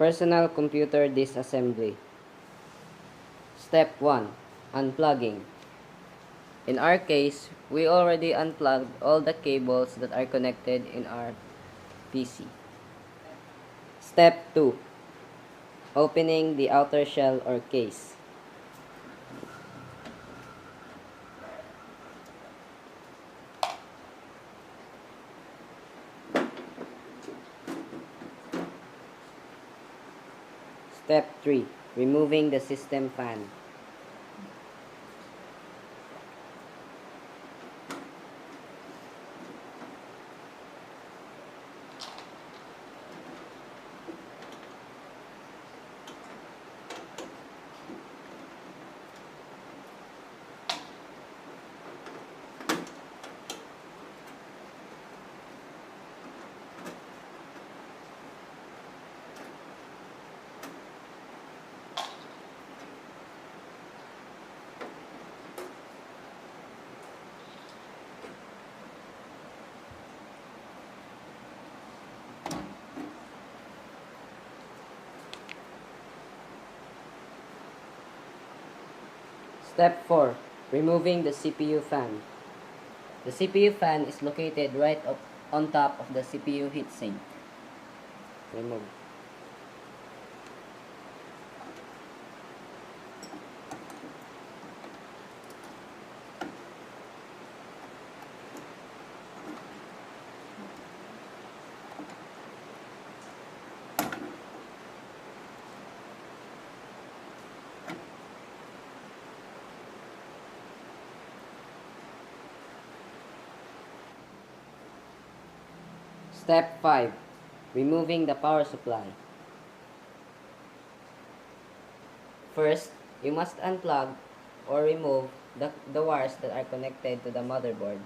Personal computer disassembly. Step 1. Unplugging. In our case, we already unplugged all the cables that are connected in our PC. Step 2. Opening the outer shell or case. Step 3. Removing the system fan. Step 4. Removing the CPU fan. The CPU fan is located right up on top of the CPU heatsink. Remove. Step 5. Removing the power supply. First, you must unplug or remove the wires that are connected to the motherboard.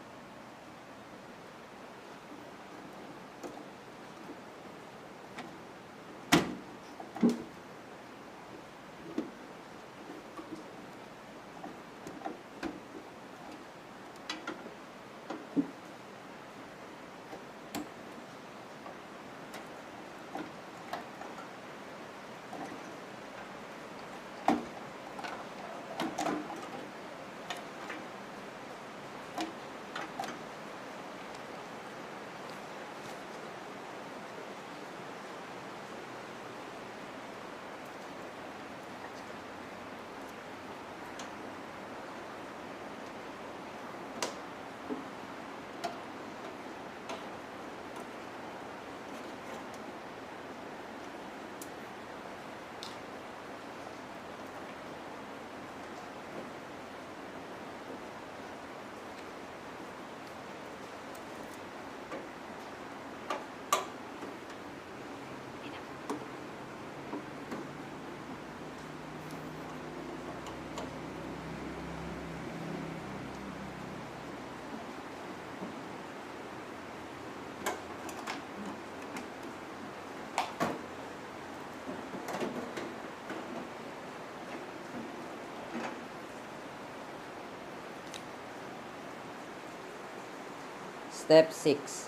Step 6.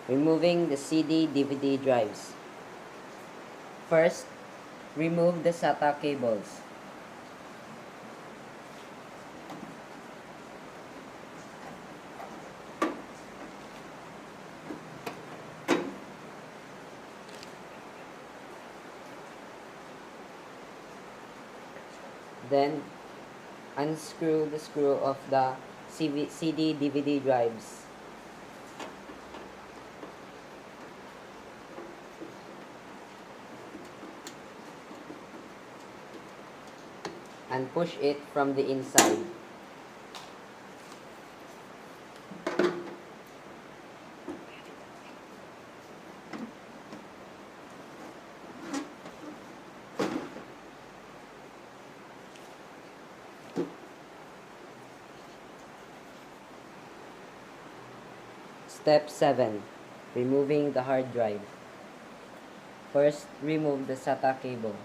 Removing the CD/DVD drives. First, remove the SATA cables. Then, unscrew the screw of the CD/DVD drives. And push it from the inside. Step 7. Removing the hard drive. First, remove the SATA cable.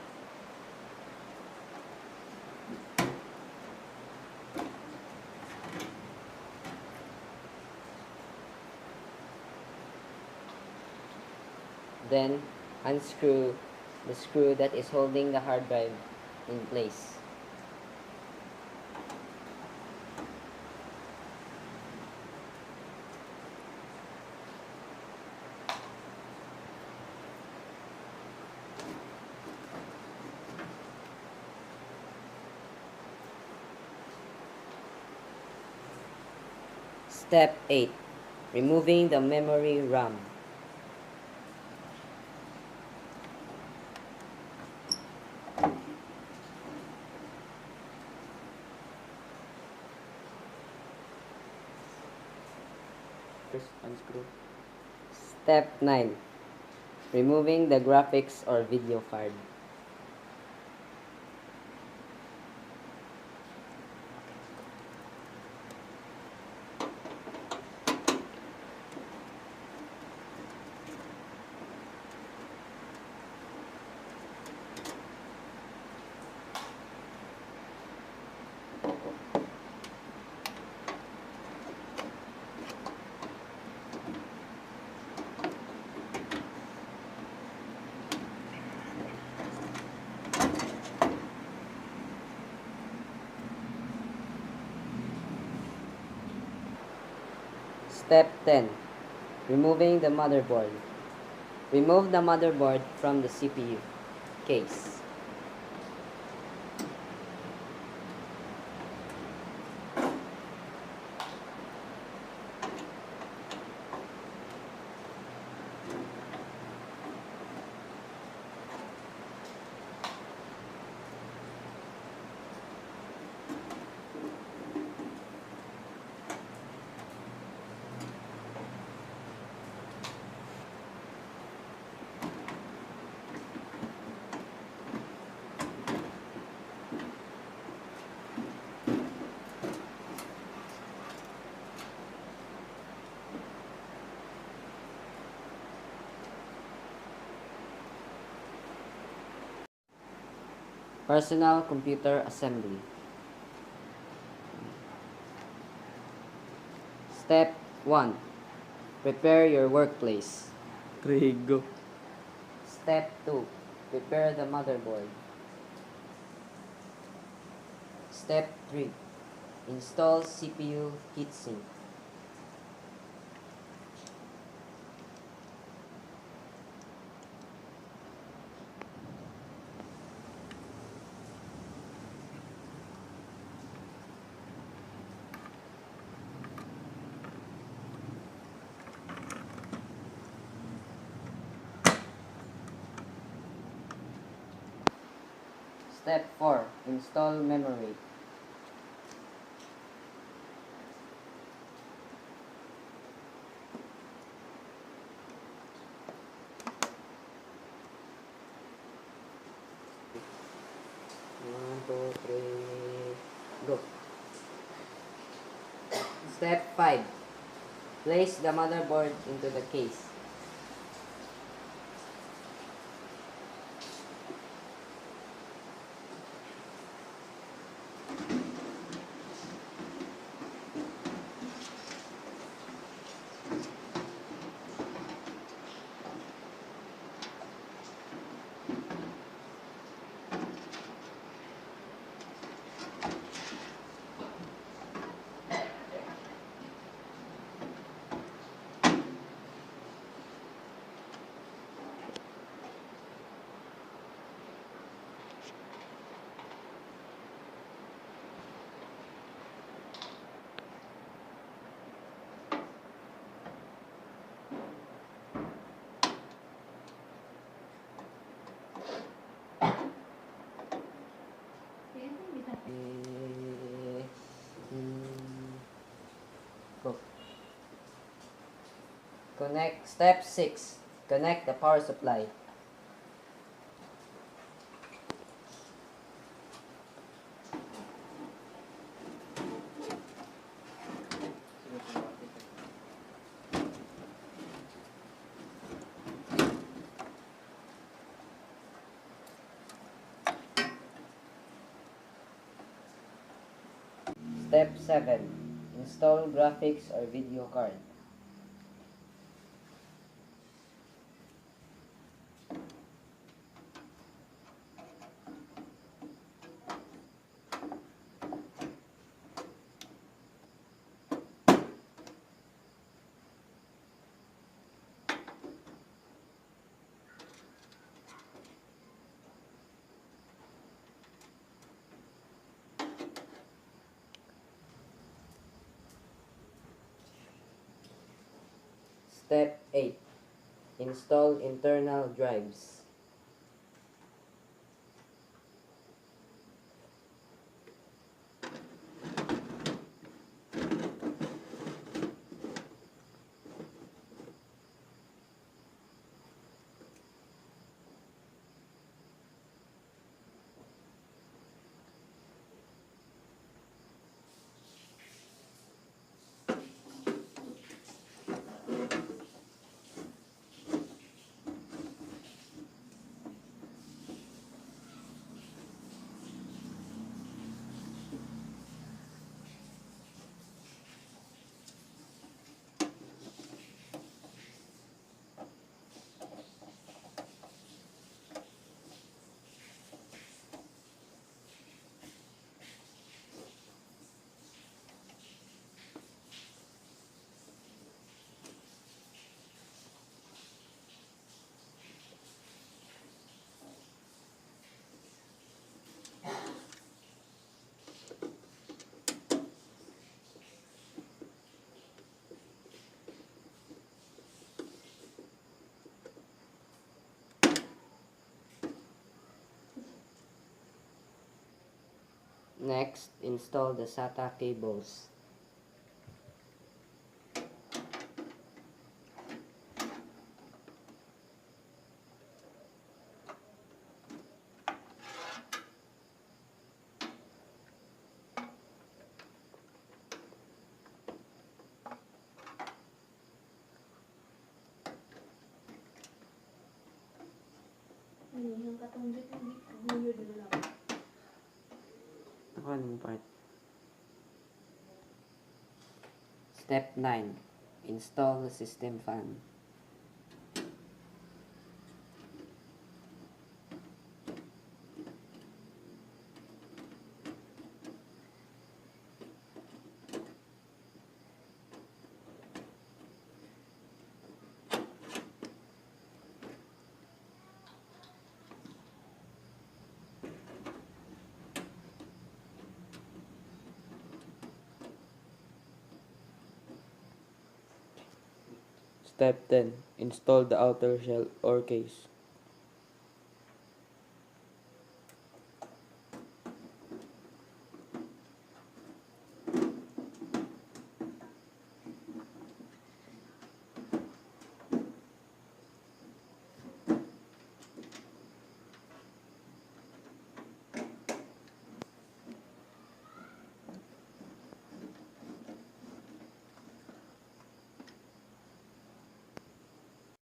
Then, unscrew the screw that is holding the hard drive in place. Step 8. Removing the memory RAM. Unscrew. Step 9. Removing the graphics or video card. Step 10. Removing the motherboard. Remove the motherboard from the CPU case. Personal computer assembly. Step 1. Prepare your workplace. Trigo. Step 2. Prepare the motherboard. Step 3. Install CPU heatsink. Step 4. Install memory. One, two, three, go. Step 5. Place the motherboard into the case. Go. Connect. Step 6. Connect the power supply. Step 7. Install graphics or video card. Step 8. Install internal drives. Next, install the SATA cables. Yung katong dito, hindi ko lang. Ako anong part? Step 9. Install the system fan. Step 10. Install the outer shell or case.